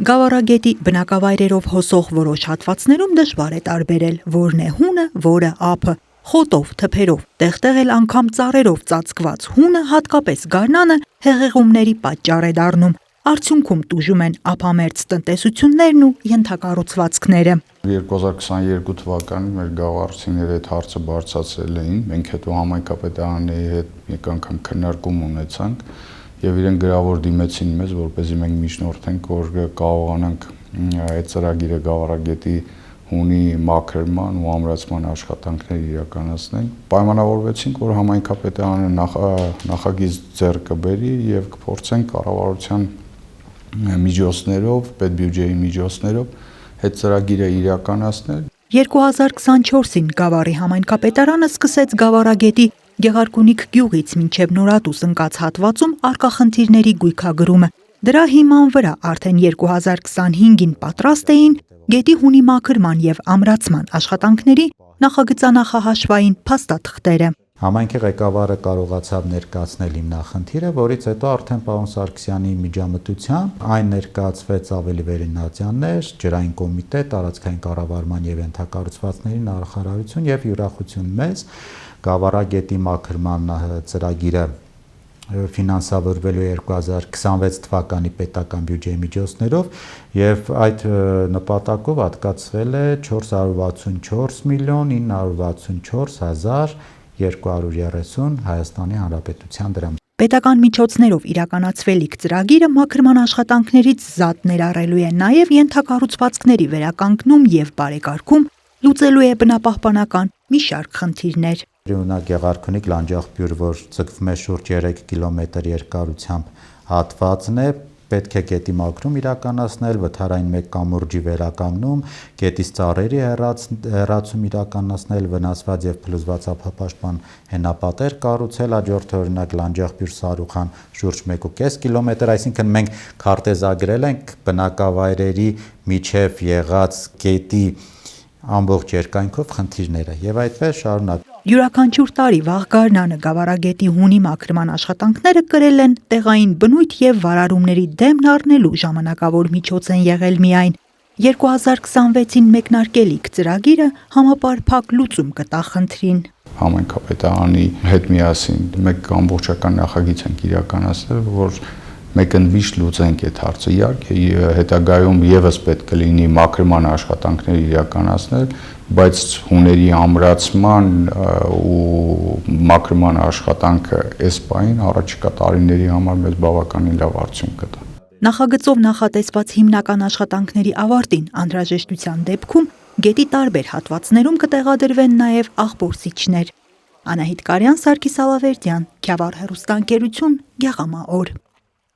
Գավառագետի բնակավայրերով հոսող որոշ հատվածներում դժվար է տարբերել, որն է հունը, որը ափը, խոտով, թփերով, տեղ-տեղ էլ անգամ ծառերով ծածկված հունը, հատկապես գարնանը, հեղեղումների պատճառ է դառնում։ Արդյունքում տուժում են ափամերձ տնտեսություններն ու ենթակառուցվածքները։ 2022 թվականին մեր գավառցիները այդ հարցը բարձրացրել էին, մենք հետո համայնքապետարանի հետ մեկ անգամ քննարկում ունեցանք եւ իրեն գրավոր դիմեցին մեզ, որպեսզի մենք միջնորդենք, որ կարողանանք այդ ծրագիրը գավառագետի հունի մաքրման ու ամրացման աշխատանքներ իրականացնենք։ Պայմանավորվեցինք, որ համայնքապետարանը նախագիծ ձեռք կբերի եւ կփորձենք կառավարության միջոցներով, պետբյուջեի միջոցներով այդ ծրագիրը իրականացնել։ 2024-ին Գավառի համայնքապետարանը սկսեց Գավառագետի Գեղարքունիք գյուղից մինչև Նորատուս ընկած հատվածում առկա խնդիրների գույքագրումը։ Դրա հիման վրա արդեն 2025-ին պատրաստ էին գետի հունի մաքրման եւ ամրացման աշխատանքների նախագծանախահաշվային փաստաթղթերը։ Համայնքի ղեկավարը կարողացավ ներկայացնել հիմնախնդիրը, որից հետո արդեն պարոն Սարգսյանի միջամտությամբ այն ներկայացվեց ավելի վերինացյաններ, ջրային կոմիտե, տարածքային կառավարման եւ ենթակառուցվածքների նախարարություն եւ յուրախություն մեզ Գավառագետի մաքրման ծրագիրը ֆինանսավորվելու 2026 թվականի պետական բյուջեի միջոցներով եւ այդ նպատակով հատկացվել է 464 միլիոն 964 հազար 230 Հայաստանի Հանրապետության դրամ։ Պետական միջոցներով իրականացվելիք ծրագիրը մաքրման աշխատանքներից զատ ներառելու է նաև ենթակառուցվածքների վերականգնում եւ բարեկարգում, լուծելու է բնապահպանական մի շարք խնդիրներ։ Օրինակ Գեղարքունիք լանջախբյուր, որ ձգվում է շուրջ 3 կիլոմետր երկարությամբ հատվածն է, պետք է գետի մաքրում իրականացնել, վթարային մեկ կամուրջի վերականգնում, գետից ծառերի հեռացում իրականացնել, վնասված եւ փլուզված ափապաշտպան հենապատեր կառուցել, հաջորդը օրինակ Լանջախբյուր Սարուխան շուրջ 1.5 կիլոմետր, այսինքն մենք քարտեզագրել ենք բնակավայրերի միջև եղած գետի ամբողջ երկայնքով խնդիրները եւ այդպես շարունակ։ Յուրաքանչյուր տարի վաղ գարնանը Գավառագետի հունի մաքրման աշխատանքները կրել են տեղային բնույթ եւ վարարումների դեմն առնելու ժամանակավոր միջոց են եղել միայն։ 2026-ին մեկնարկելիք ծրագիրը համապարփակ լուծում կտա խնդրին։ Համայնքապետարանի հետ միասին մեկ ամբողջական նախագիծ ենք իրականացնել, որ մեկընդվիշ լուծենք այդ հարցը։ Իհարկե հետագայում եւս պետք է լինի մաքրման աշխատանքներ իրականացնել, բայց հուների ամրացման ու մաքրման աշխատանքը այս պահին առաջիկա տարիների համար մեզ բավականին լավ արդյունք կտա։ Նախագծով նախատեսված հիմնական աշխատանքների ավարտին անհրաժեշտության դեպքում գետի տարբեր հատվածներում կտեղադրվեն նաև աղբորսիչներ։ Անահիտ Կարյան, Սարգիս Ալավերդյան, Քյավառ հեռուստաընկերություն, Գեղամա օր։